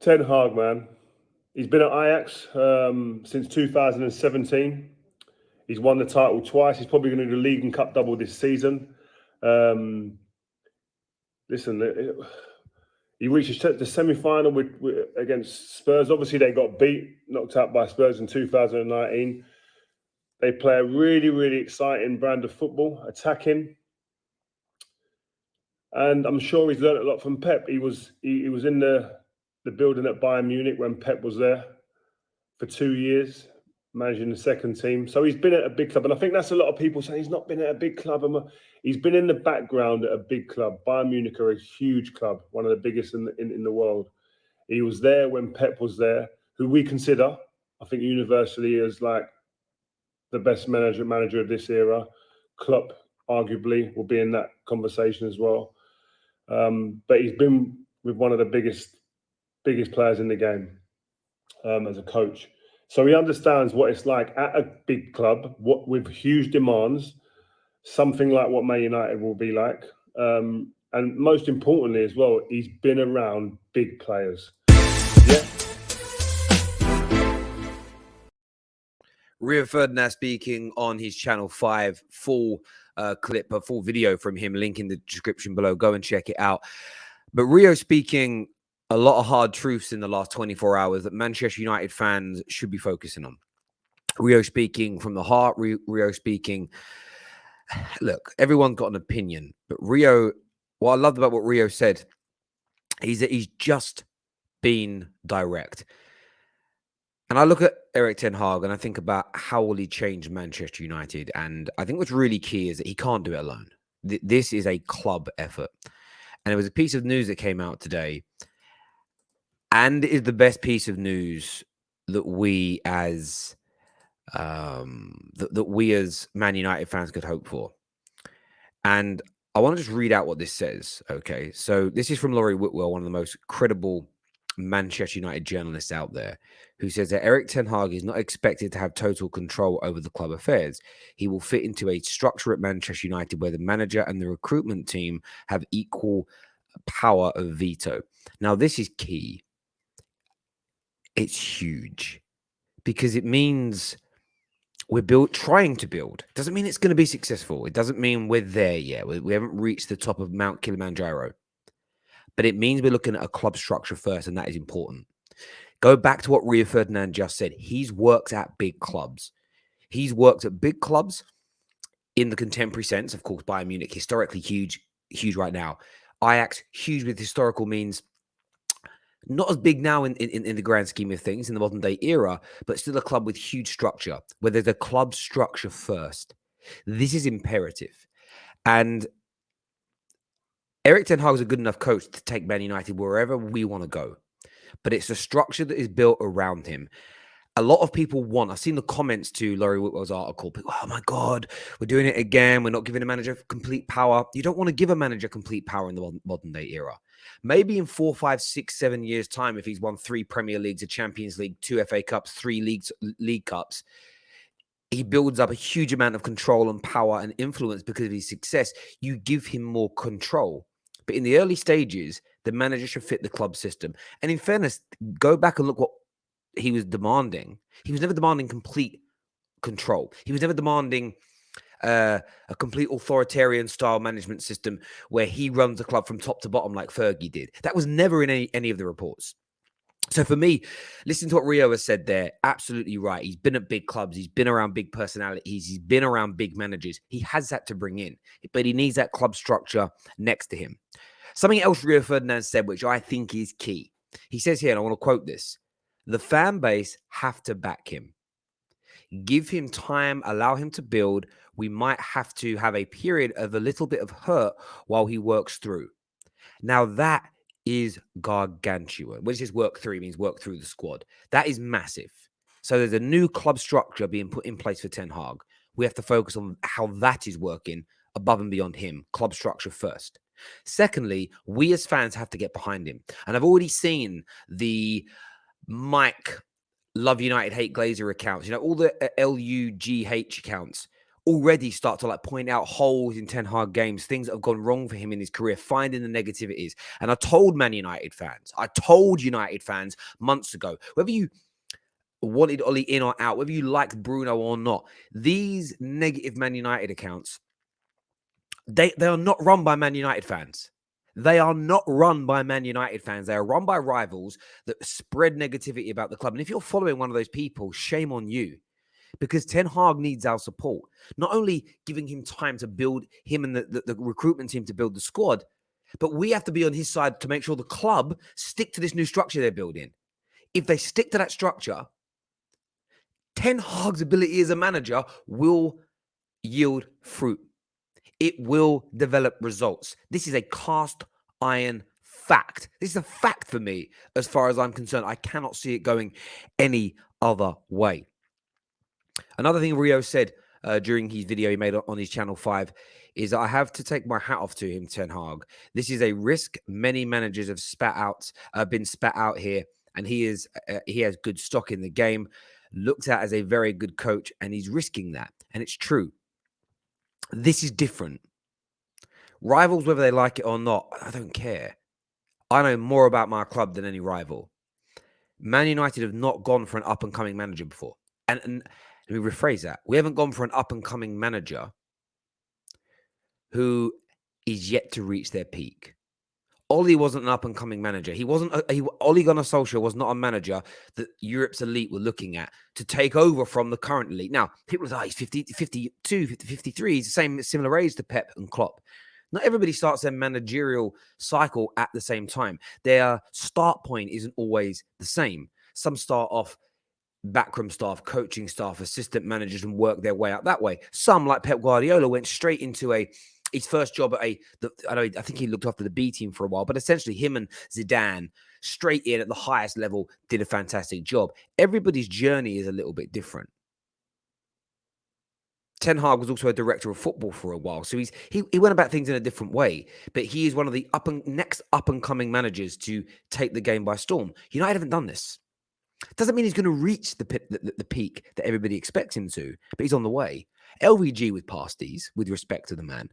Ten Hag, man. He's been at Ajax since 2017. He's won the title twice. He's probably going to do the league and cup double this season. Um, listen, he reached the semi-final against Spurs. Obviously, they got knocked out by Spurs in 2019. They play a really, really exciting brand of football, attacking. And I'm sure he's learned a lot from Pep. He was in the building at Bayern Munich when Pep was there for 2 years, managing the second team. So he's been at a big club. And I think that's a lot of people saying he's not been at a big club. He's been in the background at a big club. Bayern Munich are a huge club, one of the biggest in the world. He was there when Pep was there, who we consider, I think universally, as like the best manager of this era. Klopp, arguably, will be in that conversation as well. But he's been with one of the biggest players in the game as a coach. So he understands what it's like at a big club, with huge demands, something like what Man United will be like. And most importantly as well, he's been around big players. Yeah. Rio Ferdinand speaking on his Channel 5 full clip, a full video from him, link in the description below. Go and check it out. But Rio speaking a lot of hard truths in the last 24 hours that Manchester United fans should be focusing on. Rio speaking from the heart, Rio speaking. Look, everyone's got an opinion, but Rio, what I loved about what Rio said is that he's just been direct. And I look at Erik ten Hag and I think about how will he change Manchester United. And I think what's really key is that he can't do it alone. This is a club effort. And there was a piece of news that came out today. And it is the best piece of news that we as Man United fans could hope for. And I want to just read out what this says. Okay. So this is from Laurie Whitwell, one of the most credible Manchester United journalists out there, who says that Erik ten Hag is not expected to have total control over the club affairs. He will fit into a structure at Manchester United where the manager and the recruitment team have equal power of veto. Now, this is key. It's huge because it means we're trying to build. Doesn't mean it's going to be successful. It doesn't mean we're there yet. We haven't reached the top of Mount Kilimanjaro. But it means we're looking at a club structure first, and that is important. Go back to what Rio Ferdinand just said. He's worked at big clubs. He's worked at big clubs in the contemporary sense. Of course, Bayern Munich, historically huge right now. Ajax, huge with historical means. Not as big now in the grand scheme of things in the modern day era, but still a club with huge structure, where there's a club structure first. This is imperative. And Erik ten Hag is a good enough coach to take Man United wherever we want to go. But it's a structure that is built around him. A lot of people I've seen the comments to Laurie Whitwell's article. People, oh my God, we're doing it again. We're not giving a manager complete power. You don't want to give a manager complete power in the modern day era. Maybe in 4, 5, 6, 7 years' time, if he's won 3 Premier Leagues, a Champions League, 2 FA Cups, 3 League Cups, he builds up a huge amount of control and power and influence because of his success. You give him more control. But in the early stages, the manager should fit the club system. And in fairness, go back and look what he was demanding. He was never demanding complete control. He was never demanding a complete authoritarian style management system where he runs the club from top to bottom like Fergie did. That was never in any of the reports. So for me, listen to what Rio has said there. Absolutely right. He's been at big clubs. He's been around big personalities. He's been around big managers. He has that to bring in, but he needs that club structure next to him. Something else Rio Ferdinand said, which I think is key. He says here, and I want to quote this, the fan base have to back him. Give him time, allow him to build. We might have to have a period of a little bit of hurt while he works through. Now that is gargantuan. When it says work through, it means work through the squad. That is massive. So there's a new club structure being put in place for Ten Hag. We have to focus on how that is working above and beyond him. Club structure first. Secondly, we as fans have to get behind him. And I've already seen the Mike Love United Hate Glazer accounts, all the LUGH accounts already start to like point out holes in Ten Hag games, things that have gone wrong for him in his career, finding the negativities. And I told United fans months ago, whether you wanted Ollie in or out, whether you liked Bruno or not, these negative Man United accounts, they are not run by Man United fans. They are not run by Man United fans. They are run by rivals that spread negativity about the club. And if you're following one of those people, shame on you. Because Ten Hag needs our support. Not only giving him time to build him and the recruitment team to build the squad, but we have to be on his side to make sure the club stick to this new structure they're building. If they stick to that structure, Ten Hag's ability as a manager will yield fruit. It will develop results. This is a cast iron fact. This is a fact for me as far as I'm concerned. I cannot see it going any other way. Another thing Rio said during his video he made on his Channel 5 is I have to take my hat off to him, Ten Hag. This is a risk many managers have been spat out here, and he has good stock in the game, looked at as a very good coach, and he's risking that. And it's true. This is different. Rivals, whether they like it or not, I don't care. I know more about my club than any rival. Man United have not gone for an up-and-coming manager before. And let me rephrase that. We haven't gone for an up-and-coming manager who is yet to reach their peak. Ollie wasn't an up-and-coming manager. Ole Gunnar Solskjaer was not a manager that Europe's elite were looking at to take over from the current elite. Now, people say, he's 52, 53. He's the similar age to Pep and Klopp. Not everybody starts their managerial cycle at the same time. Their start point isn't always the same. Some start off backroom staff, coaching staff, assistant managers, and work their way up that way. Some, like Pep Guardiola, went straight into his first job at I think he looked after the B team for a while, but essentially him and Zidane straight in at the highest level did a fantastic job. Everybody's journey is a little bit different. Ten Hag was also a director of football for a while, so he went about things in a different way. But he is one of the next up and coming managers to take the game by storm. United haven't done this. Doesn't mean he's going to reach the peak that everybody expects him to, but he's on the way. LVG was past these, with respect to the man.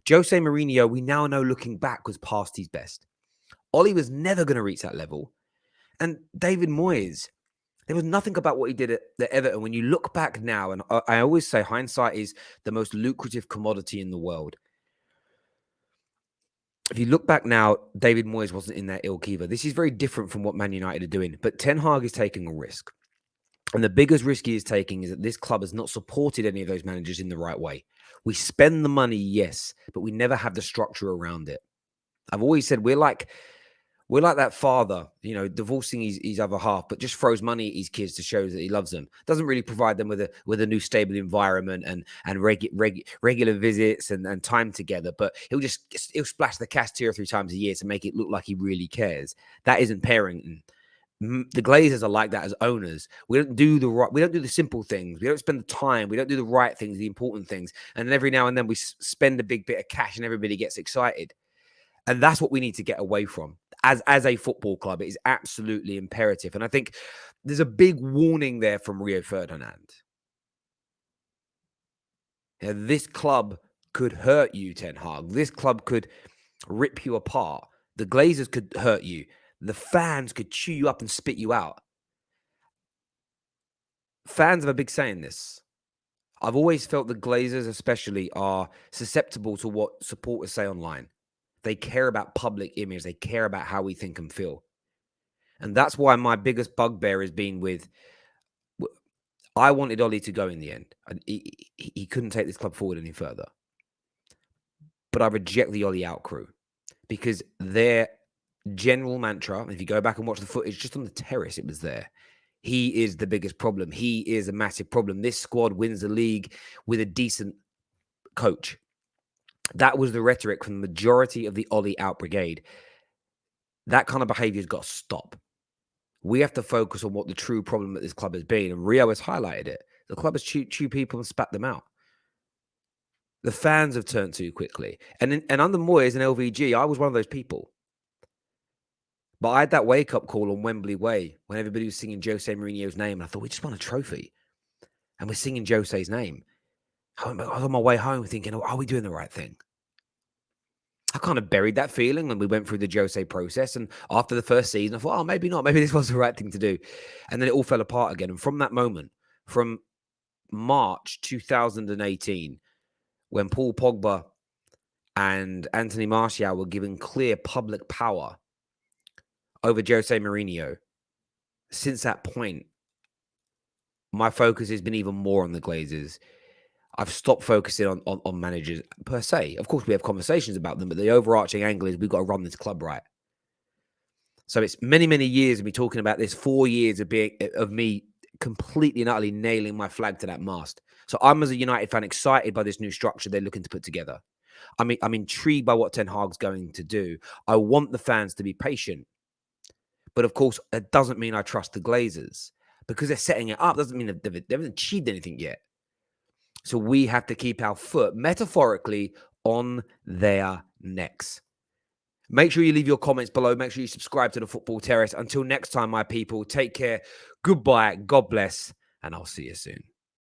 Jose Mourinho, we now know looking back, was past his best. Ollie was never going to reach that level. And David Moyes, there was nothing about what he did at the Everton. When you look back now, and I always say hindsight is the most lucrative commodity in the world. If you look back now, David Moyes wasn't in that ilk either. This is very different from what Man United are doing. But Ten Hag is taking a risk. And the biggest risk he is taking is that this club has not supported any of those managers in the right way. We spend the money, yes, but we never have the structure around it. I've always said we're like that father, divorcing his other half, but just throws money at his kids to show that he loves them. Doesn't really provide them with a new stable environment and regular visits and time together. But he'll splash the cash 2 or 3 times a year to make it look like he really cares. That isn't parenting. The Glazers are like that as owners. We don't do the simple things. We don't spend the time. We don't do the right things, the important things. And then every now and then we spend a big bit of cash and everybody gets excited. And that's what we need to get away from. As a football club, it is absolutely imperative. And I think there's a big warning there from Rio Ferdinand. This club could hurt you, Ten Hag. This club could rip you apart. The Glazers could hurt you. The fans could chew you up and spit you out. Fans have a big say in this. I've always felt the Glazers especially are susceptible to what supporters say online. They care about public image. They care about how we think and feel. And that's why my biggest bugbear has been with... I wanted Ollie to go in the end. He couldn't take this club forward any further. But I reject the Ollie out crew. Because their general mantra, if you go back and watch the footage, just on the terrace, it was there. He is the biggest problem. He is a massive problem. This squad wins the league with a decent coach. That was the rhetoric from the majority of the Ollie out brigade. That kind of behavior has got to stop. We have to focus on what the true problem at this club has been. And Rio has highlighted it. The club has chewed people and spat them out. The fans have turned too quickly. And under Moyes and LVG, I was one of those people. But I had that wake-up call on Wembley Way when everybody was singing Jose Mourinho's name. And I thought, we just won a trophy. And we're singing Jose's name. I was on my way home thinking, "Oh, are we doing the right thing?" I kind of buried that feeling when we went through the Jose process. And after the first season, I thought, oh, maybe not. Maybe this was the right thing to do. And then it all fell apart again. And from that moment, from March 2018, when Paul Pogba and Anthony Martial were given clear public power over Jose Mourinho, since that point, my focus has been even more on the Glazers. I've stopped focusing on managers per se. Of course, we have conversations about them, but the overarching angle is we've got to run this club right. So it's many, many years of me talking about this, 4 years of me completely and utterly nailing my flag to that mast. So I'm, as a United fan, excited by this new structure they're looking to put together. I'm intrigued by what Ten Hag's going to do. I want the fans to be patient. But of course, that doesn't mean I trust the Glazers. Because they're setting it up doesn't mean they haven't achieved anything yet. So we have to keep our foot, metaphorically, on their necks. Make sure you leave your comments below. Make sure you subscribe to the Football Terrace. Until next time, my people, take care. Goodbye. God bless. And I'll see you soon.